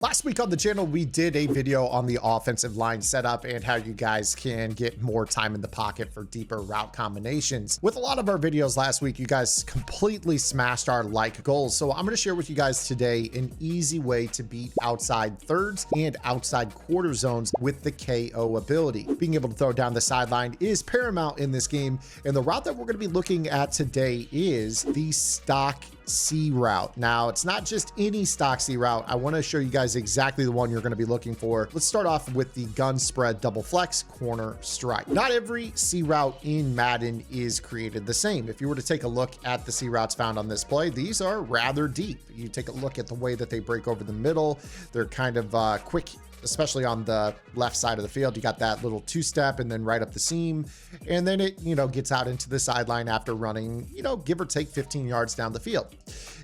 Last week on the channel, we did a video on the offensive line setup and how you guys can get more time in the pocket for deeper route combinations. With a lot of our videos last week, you guys completely smashed our like goals. So I'm going to share with you guys today an easy way to beat outside thirds and outside quarter zones with the KO ability. Being able to throw down the sideline is paramount in this game. And the route that we're going to be looking at today is the stock C route. Now, it's not just any stock C route. I want to show you guys exactly the one you're going to be looking for. Let's start off with the gun spread double flex corner strike. Not every C route in Madden is created the same. If you were to take a look at the C routes found on this play, these are rather deep. You take a look at the way that they break over the middle. They're kind of quick, especially on the left side of the field. You got that little two-step and then right up the seam. And then it, gets out into the sideline after running, give or take 15 yards down the field.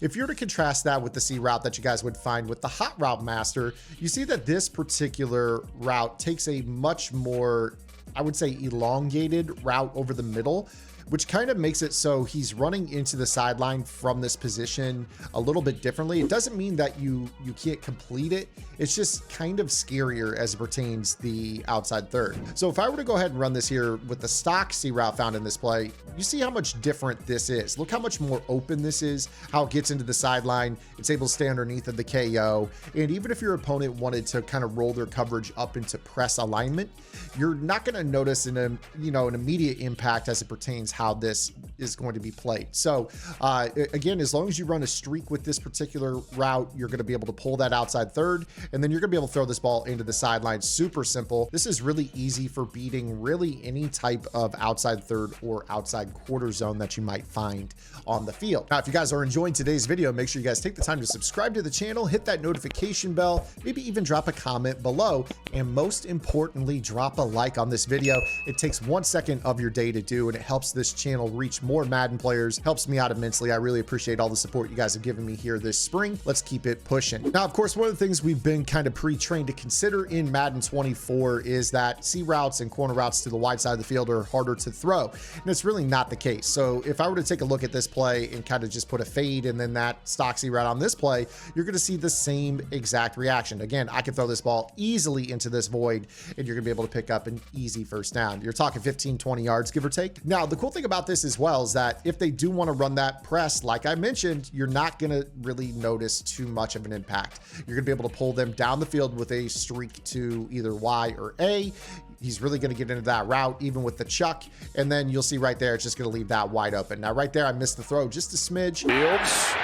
If you were to contrast that with the C route that you guys would find with the hot route master, you see that this particular route takes a much more, I would say, elongated route over the middle, which kind of makes it so he's running into the sideline from this position a little bit differently. It doesn't mean that you can't complete it. It's just kind of scarier as it pertains the outside third. So if I were to go ahead and run this here with the stock C route found in this play, you see how much different this is. Look how much more open this is, how it gets into the sideline. It's able to stay underneath of the KO. And even if your opponent wanted to kind of roll their coverage up into press alignment, you're not going to notice an immediate impact as it pertains how this is going to be played. So again, as long as you run a streak with this particular route, you're going to be able to pull that outside third, and then you're going to be able to throw this ball into the sideline. Super simple. This is really easy for beating really any type of outside third or outside quarter zone that you might find on the field. Now, if you guys are enjoying today's video, make sure you guys take the time to subscribe to the channel, hit that notification bell, maybe even drop a comment below, and most importantly, drop a like on this video. It takes 1 second of your day to do, and it helps this channel reach more Madden players. Helps me out immensely. I really appreciate all the support you guys have given me here this spring. Let's keep it pushing. Now, of course, one of the things we've been kind of pre-trained to consider in Madden 24 is that C routes and corner routes to the wide side of the field are harder to throw, and it's really not the case. So if I were to take a look at this play and kind of just put a fade and then that stock C route on this play, you're going to see the same exact reaction. Again, I can throw this ball easily into this void, and you're going to be able to pick up an easy first down. You're talking 15, 20 yards, give or take. Now, the cool thing about this as well is that if they do want to run that press, like I mentioned, you're not going to really notice too much of an impact. You're going to be able to pull them down the field with a streak to either Y or A. He's really going to get into that route, even with the chuck. And then you'll see right there, it's just going to leave that wide open. Now, right there, I missed the throw just a smidge. Fields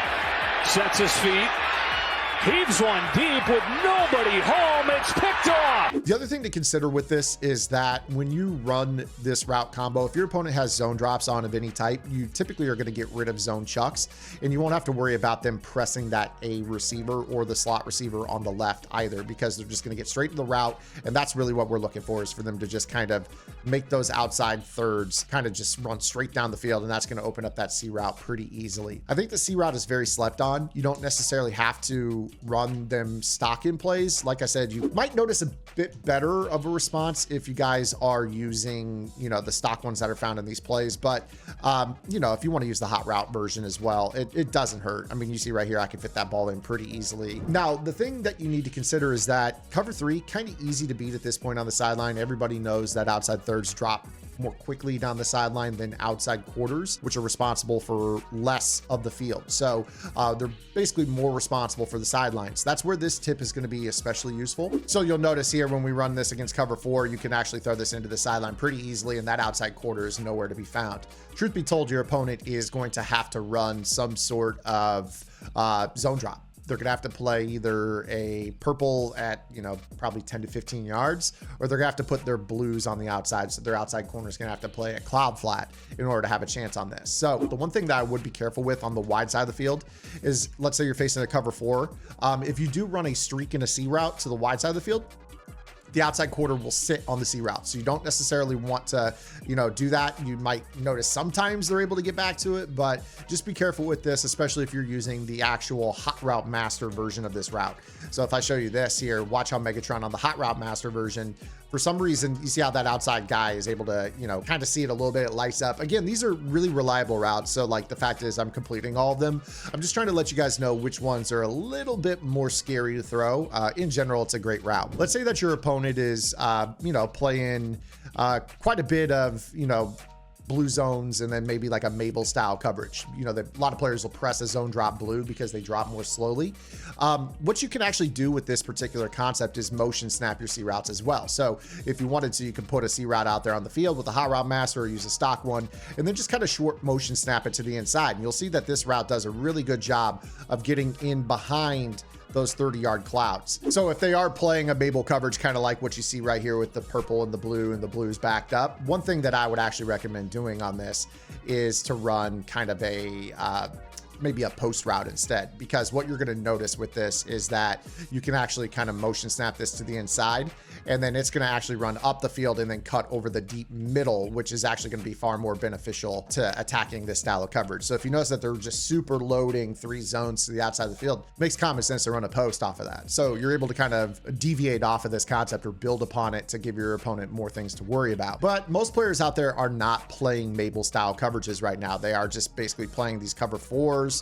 sets his feet. Heaves one deep with nobody home. It's picked off. The other thing to consider with this is that when you run this route combo, if your opponent has zone drops on of any type, you typically are going to get rid of zone chucks, and you won't have to worry about them pressing that A receiver or the slot receiver on the left either, because they're just going to get straight to the route. And that's really what we're looking for, is for them to just kind of make those outside thirds kind of just run straight down the field. And that's going to open up that C route pretty easily. I think the C route is very slept on. You don't necessarily have to run them stock in plays. Like I said, you might notice a bit better of a response if you guys are using, the stock ones that are found in these plays. But, if you want to use the hot route version as well, it doesn't hurt. I mean, you see right here, I can fit that ball in pretty easily. Now, the thing that you need to consider is that cover three, kind of easy to beat at this point on the sideline. Everybody knows that outside thirds drop more quickly down the sideline than outside quarters, which are responsible for less of the field. So they're basically more responsible for the sidelines. That's where this tip is going to be especially useful. So you'll notice here when we run this against cover four, you can actually throw this into the sideline pretty easily, and that outside quarter is nowhere to be found. Truth be told, your opponent is going to have to run some sort of zone drop. They're going to have to play either a purple at, probably 10 to 15 yards, or they're going to have to put their blues on the outside. So their outside corner is going to have to play a cloud flat in order to have a chance on this. So the one thing that I would be careful with on the wide side of the field is, let's say you're facing a cover four. If you do run a streak in a C route to the wide side of the field, the outside quarter will sit on the C route. So you don't necessarily want to, do that. You might notice sometimes they're able to get back to it, but just be careful with this, especially if you're using the actual Hot Route Master version of this route. So if I show you this here, watch how Megatron on the Hot Route Master version, for some reason, you see how that outside guy is able to, kind of see it a little bit. It lights up. Again, these are really reliable routes. So like the fact is I'm completing all of them. I'm just trying to let you guys know which ones are a little bit more scary to throw. In general, it's a great route. Let's say that your opponent is, playing quite a bit of, blue zones and then maybe like a Mabel style coverage. A lot of players will press a zone drop blue because they drop more slowly. What you can actually do with this particular concept is motion snap your C routes as well. So if you wanted to, you can put a C route out there on the field with a Hot Route Master or use a stock one, and then just kind of short motion snap it to the inside. And you'll see that this route does a really good job of getting in behind those 30-yard clouds. So if they are playing a Mabel coverage, kind of like what you see right here with the purple and the blues backed up, one thing that I would actually recommend doing on this is to run kind of a maybe a post route instead, because what you're going to notice with this is that you can actually kind of motion snap this to the inside, and then it's going to actually run up the field and then cut over the deep middle, which is actually going to be far more beneficial to attacking this style of coverage. So if you notice that they're just super loading 3 zones to the outside of the field, it makes common sense to run a post off of that. So you're able to kind of deviate off of this concept or build upon it to give your opponent more things to worry about. But most players out there are not playing Mabel style coverages right now. They are just basically playing these cover 4s,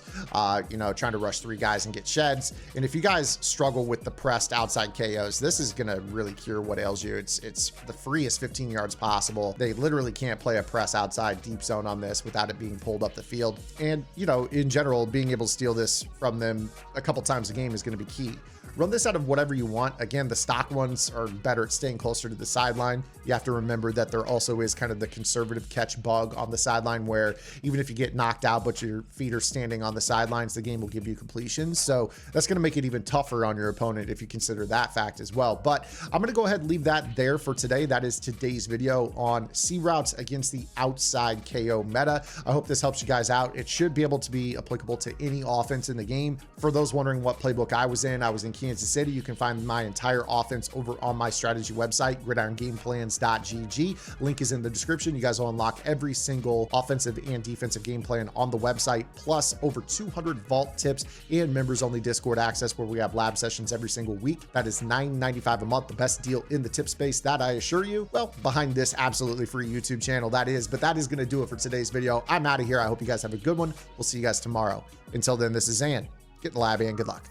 trying to rush 3 guys and get sheds. And if you guys struggle with the pressed outside KOs, this is going to really cure what ails you. It's the freest 15 yards possible. They literally can't play a press outside deep zone on this without it being pulled up the field. And, in general, being able to steal this from them a couple times a game is going to be key. Run this out of whatever you want. Again, the stock ones are better at staying closer to the sideline. You have to remember that there also is kind of the conservative catch bug on the sideline, where even if you get knocked out but your feet are standing on the sidelines, the game will give you completions. So that's going to make it even tougher on your opponent if you consider that fact as well. But I'm going to go ahead and leave that there for today. That is today's video on C routes against the outside KO meta. I hope this helps you guys out. It should be able to be applicable to any offense in the game. For those wondering what playbook I was in Kansas City. You can find my entire offense over on my strategy website, gridirongameplans.gg. Link is in the description. You guys will unlock every single offensive and defensive game plan on the website, plus over 200 vault tips and members only Discord access where we have lab sessions every single week. That is $9.95 a month, the best deal in the tip space, that I assure you. Well, behind this absolutely free YouTube channel, that is, but that is going to do it for today's video. I'm out of here. I hope you guys have a good one. We'll see you guys tomorrow. Until then, this is Zan. Get in the lab and good luck.